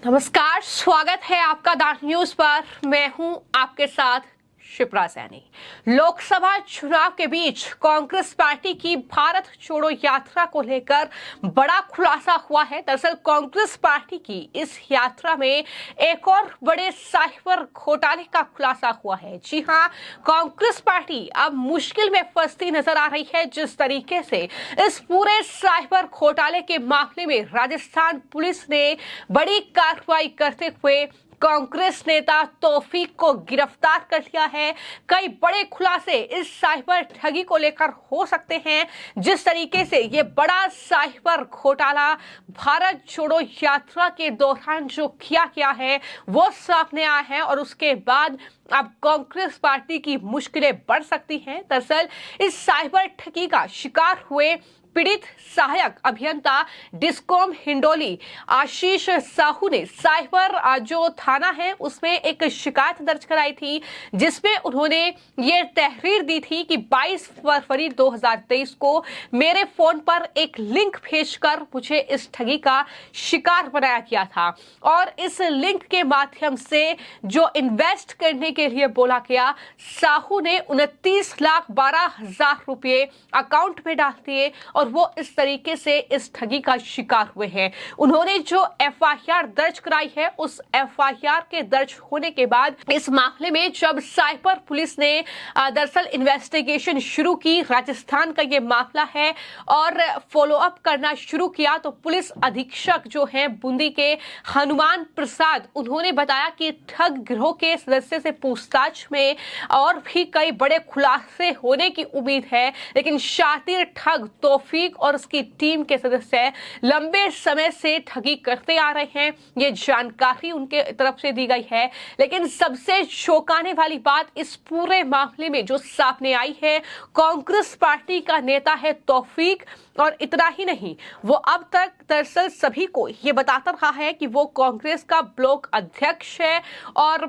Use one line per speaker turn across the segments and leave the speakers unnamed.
नमस्कार, स्वागत है आपका द न्यूज पर। मैं हूं आपके साथ शिप्रा सैनी। लोकसभा चुनाव के बीच कांग्रेस पार्टी की भारत छोड़ो यात्रा को लेकर बड़ा खुलासा हुआ है। दरअसल कांग्रेस पार्टी की इस यात्रा में एक और बड़े साइबर घोटाले का खुलासा हुआ है। जी हां, कांग्रेस पार्टी अब मुश्किल में फंसती नजर आ रही है। जिस तरीके से इस पूरे साइबर घोटाले के मामले में राजस्थान पुलिस ने बड़ी कार्रवाई करते हुए कांग्रेस नेता तौफीक को गिरफ्तार कर लिया है। कई बड़े खुलासे इस साइबर ठगी को लेकर हो सकते हैं। जिस तरीके से ये बड़ा साइबर घोटाला भारत छोड़ो यात्रा के दौरान जो किया गया है वो सामने आया है और उसके बाद अब कांग्रेस पार्टी की मुश्किलें बढ़ सकती हैं। दरअसल इस साइबर ठगी का शिकार हुए पीड़ित सहायक अभियंता डिस्कॉम हिंडोली आशीष साहू ने साइबर जो थाना है उसमें एक शिकायत दर्ज कराई थी, जिसमें उन्होंने ये तहरीर दी थी कि 22 फरवरी 2023 को मेरे फोन पर एक लिंक भेजकर मुझे इस ठगी का शिकार बनाया गया था और इस लिंक के माध्यम से जो इन्वेस्ट करने के लिए बोला गया, साहू ने 29,12,000 रुपए अकाउंट में डाल दिए और वो इस तरीके से इस ठगी का शिकार हुए हैं। उन्होंने जो एफआईआर दर्ज कराई है, उस एफआईआर के दर्ज होने के बाद इस मामले में जब साइबर पुलिस ने दरअसल इन्वेस्टिगेशन शुरू की, राजस्थान का ये मामला है, और फॉलो अप करना शुरू किया, तो पुलिस अधीक्षक जो है बूंदी के हनुमान प्रसाद, उन्होंने बताया कि ठग गिरोह के सदस्य से पूछताछ में और भी कई बड़े खुलासे होने की उम्मीद है। लेकिन शातिर ठग तौफीक और उसकी टीम के सदस्य लंबे समय से ठगी करते आ रहे हैं, ये जानकारी उनके तरफ से दी गई है। लेकिन सबसे चौंकाने वाली बात इस पूरे मामले में जो सामने आई है, कांग्रेस पार्टी का नेता है तौफीक, और इतना ही नहीं, वो अब तक दरअसल सभी को ये बताता रहा है कि वो कांग्रेस का ब्लॉक अध्यक्ष है और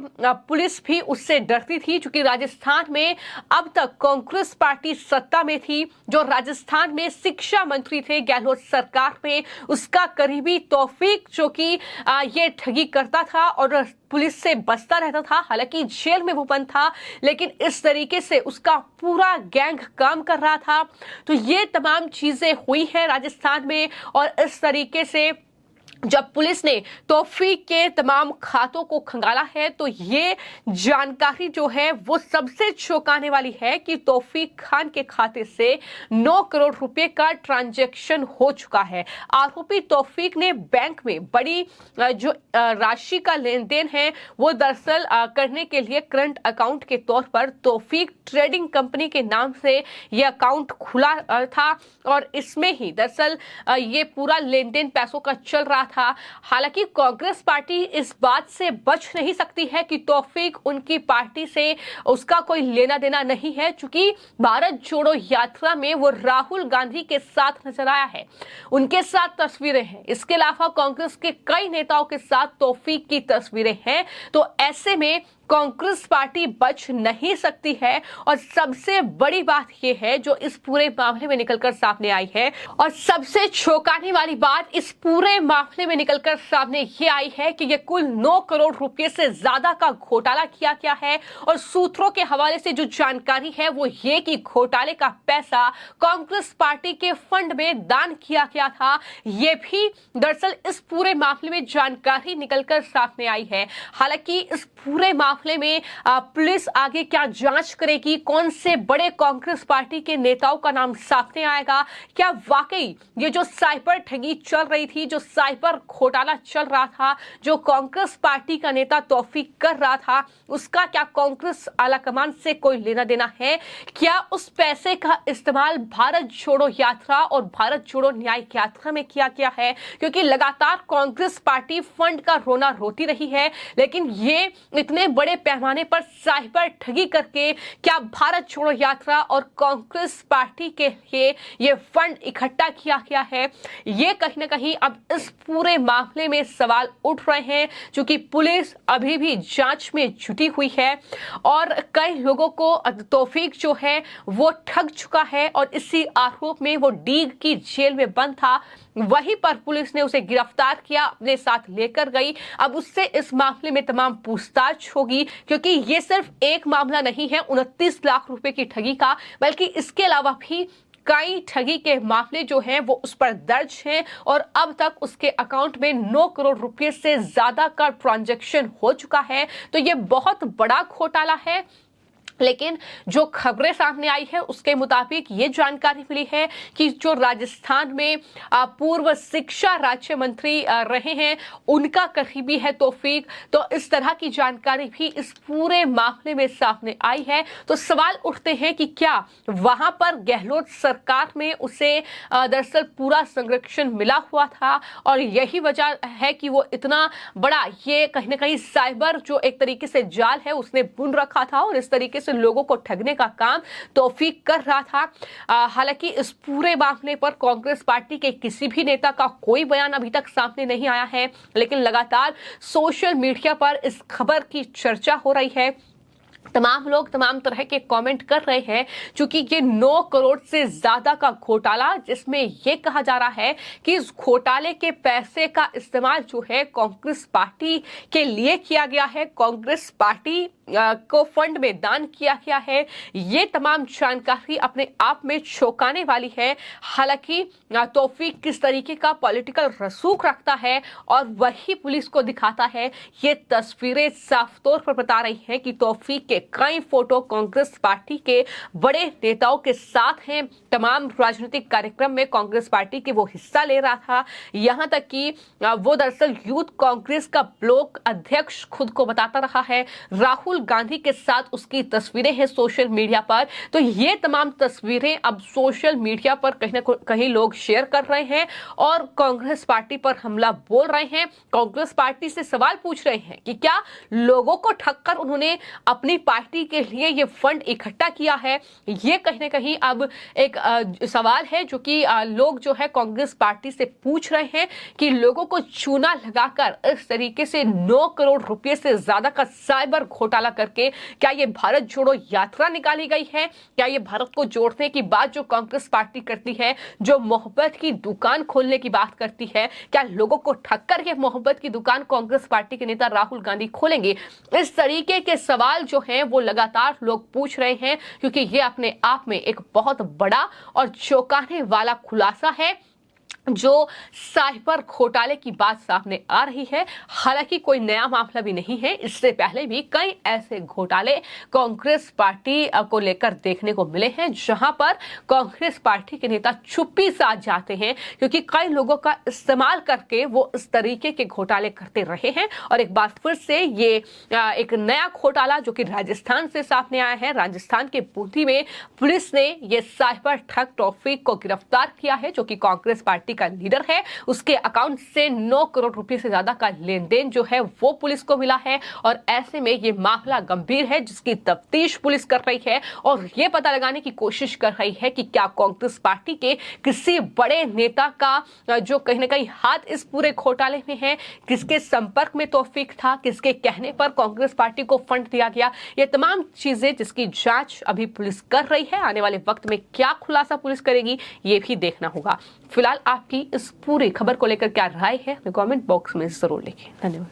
पुलिस भी उससे डरती थी, क्योंकि राजस्थान में अब तक कांग्रेस पार्टी सत्ता में थी। जो राजस्थान में शिक्षा मंत्री थे गहलोत सरकार में, उसका करीबी तौफीक जो कि ये ठगी करता था और पुलिस से बचता रहता था। हालांकि जेल में वो बंद था, लेकिन इस तरीके से उसका पूरा गैंग काम कर रहा था। तो ये तमाम चीजें हुई है राजस्थान में, और इस तरीके से जब पुलिस ने तौफीक के तमाम खातों को खंगाला है, तो ये जानकारी जो है वो सबसे चौंकाने वाली है कि तौफीक खान के खाते से 9 करोड़ रुपए का ट्रांजैक्शन हो चुका है। आरोपी तौफीक ने बैंक में बड़ी जो राशि का लेन देन है वो दरअसल करने के लिए करंट अकाउंट के तौर पर तौफीक ट्रेडिंग कंपनी के नाम से ये अकाउंट खुला था और इसमें ही दरअसल ये पूरा लेन देन पैसों का चल रहा था। हालांकि कांग्रेस पार्टी इस बात से बच नहीं सकती है कि तौफीक उनकी पार्टी से उसका कोई लेना देना नहीं है, क्योंकि भारत जोड़ो यात्रा में वो राहुल गांधी के साथ नजर आया है, उनके साथ तस्वीरें हैं। इसके अलावा कांग्रेस के कई नेताओं के साथ तौफीक की तस्वीरें हैं। तो ऐसे में कांग्रेस पार्टी बच नहीं सकती है। और सबसे बड़ी बात यह है जो इस पूरे मामले में निकलकर सामने आई है, और सबसे चौंकाने वाली बात इस पूरे मामले में निकलकर सामने ये आई है कि ये कुल 9 करोड़ रुपए से ज्यादा का घोटाला किया गया है। और सूत्रों के हवाले से जो जानकारी है वो ये कि घोटाले का पैसा कांग्रेस पार्टी के फंड में दान किया गया था। ये भी दरअसल इस पूरे मामले में जानकारी निकलकर सामने आई है। हालांकि इस पूरे मामले में पुलिस आगे क्या जांच करेगी, कौन से बड़े कांग्रेस पार्टी के नेताओं का नाम सामने आएगा, क्या वाकई ये जो साइबर ठगी चल रही थी, जो साइबर घोटाला चल रहा था, जो कांग्रेस पार्टी का नेता तौफीक कर रहा था, उसका क्या कांग्रेस आलाकमान से कोई लेना देना है, क्या उस पैसे का इस्तेमाल भारत जोड़ो यात्रा और भारत जोड़ो न्याय यात्रा में किया गया है। क्योंकि लगातार कांग्रेस पार्टी फंड का रोना रोती रही है, लेकिन ये इतने बड़े पैमाने पर साइबर ठगी करके क्या भारत छोड़ो यात्रा और कांग्रेस पार्टी के लिए ये फंड इकट्ठा किया गया है, ये कहीं ना कहीं अब इस पूरे मामले में सवाल उठ रहे हैं, क्योंकि पुलिस अभी भी जांच में जुटी हुई है और कई लोगों को तौफीक जो है वो ठग चुका है और इसी आरोप में वो डीग की जेल में बंद था। वहीं पर पुलिस ने उसे गिरफ्तार किया, अपने साथ लेकर गई। अब उससे इस मामले में तमाम पूछताछ होगी, क्योंकि ये सिर्फ एक मामला नहीं है 29 लाख रुपए की ठगी का, बल्कि इसके अलावा भी कई ठगी के मामले जो हैं वो उस पर दर्ज हैं और अब तक उसके अकाउंट में 9 करोड़ रुपए से ज्यादा का ट्रांजैक्शन हो चुका है। तो ये बहुत बड़ा घोटाला है। लेकिन जो खबरें सामने आई है उसके मुताबिक ये जानकारी मिली है कि जो राजस्थान में पूर्व शिक्षा राज्य मंत्री रहे हैं उनका करीबी है तौफीक। तो इस तरह की जानकारी भी इस पूरे मामले में सामने आई है। तो सवाल उठते हैं कि क्या वहां पर गहलोत सरकार में उसे दरअसल पूरा संरक्षण मिला हुआ था और यही वजह है कि वो इतना बड़ा ये कहीं ना कहीं साइबर जो एक तरीके से जाल है उसने बुन रखा था और इस तरीके से लोगों को ठगने का काम तौफीक कर रहा था। हालांकि इस पूरे मामले पर कांग्रेस पार्टी के किसी भी नेता का कोई बयान अभी तक सामने नहीं आया है, लेकिन लगातार सोशल मीडिया पर इस खबर की चर्चा हो रही है। तमाम लोग तमाम तरह के कमेंट कर रहे हैं, क्योंकि ये 9 करोड़ से ज्यादा का घोटाला, जिसमें ये कहा जा रहा है कि इस घोटाले के पैसे का इस्तेमाल जो है कांग्रेस पार्टी के लिए किया गया है, कांग्रेस पार्टी को फंड में दान किया गया है। ये तमाम जानकारी अपने आप में चौंकाने वाली है। हालांकि तौफीक किस तरीके का पॉलिटिकल रसूख रखता है और वही पुलिस को दिखाता है, ये तस्वीरें साफ तौर पर बता रही हैं कि तौफीक के कई फोटो कांग्रेस पार्टी के बड़े नेताओं के साथ हैं। तमाम राजनीतिक कार्यक्रम में कांग्रेस पार्टी के वो हिस्सा ले रहा था, यहां तक कि वो दरअसल यूथ कांग्रेस का ब्लॉक अध्यक्ष खुद को बताता रहा है। राहुल गांधी के साथ उसकी तस्वीरें हैं सोशल मीडिया पर। तो ये तमाम तस्वीरें अब सोशल मीडिया पर कहीं ना कहीं लोग शेयर कर रहे हैं और कांग्रेस पार्टी पर हमला बोल रहे हैं। कांग्रेस पार्टी से सवाल पूछ रहे हैं कि क्या लोगों को ठगकर उन्होंने अपनी पार्टी के लिए ये फंड इकट्ठा किया है। ये कहीं ना कहीं अब एक सवाल है जो कि लोग जो है कांग्रेस पार्टी से पूछ रहे हैं कि लोगों को चूना लगाकर इस तरीके से 9 करोड़ रुपए से ज्यादा का साइबर घोटाला करके क्या ये भारत जोड़ो यात्रा निकाली गई है? क्या ये भारत को जोड़ने की बात जो कांग्रेस पार्टी करती है, जो मोहब्बत की दुकान खोलने की बात करती है, क्या लोगों को ठगकर ये मोहब्बत की दुकान कांग्रेस पार्टी के नेता राहुल गांधी खोलेंगे? इस तरीके के सवाल जो हैं वो लगातार लोग पूछ रहे हैं, क्योंकि ये अपने आप में एक बहुत बड़ा और चौंकाने वाला खुलासा है जो साइबर घोटाले की बात सामने आ रही है। हालांकि कोई नया मामला भी नहीं है, इससे पहले भी कई ऐसे घोटाले कांग्रेस पार्टी को लेकर देखने को मिले हैं, जहां पर कांग्रेस पार्टी के नेता चुप्पी साध जाते हैं, क्योंकि कई लोगों का इस्तेमाल करके वो इस तरीके के घोटाले करते रहे हैं। और एक बार फिर से ये एक नया घोटाला जो कि राजस्थान से सामने आया है। राजस्थान के बूंदी में पुलिस ने ये साइबर ठग तौफीक को गिरफ्तार किया है, जो कि कांग्रेस पार्टी का लीडर है। उसके अकाउंट से 9 करोड़ रुपए से ज्यादा का लेन देन जो है वो पुलिस को मिला है और ऐसे में ये मामला गंभीर है, जिसकी तफ्तीश पुलिस कर रही है और ये पता लगाने की कोशिश कर रही है कि क्या कांग्रेस पार्टी के किसी बड़े नेता का जो कहीं ना कहीं हाथ इस पूरे घोटाले में है, किसके संपर्क में तौफीक था, किसके कहने पर कांग्रेस पार्टी को फंड दिया गया। ये तमाम चीजें जिसकी जांच अभी पुलिस कर रही है। आने वाले वक्त में क्या खुलासा पुलिस करेगी ये भी देखना होगा। फिलहाल आपकी इस पूरी खबर को लेकर क्या राय है, कमेंट बॉक्स में जरूर लिखें। धन्यवाद।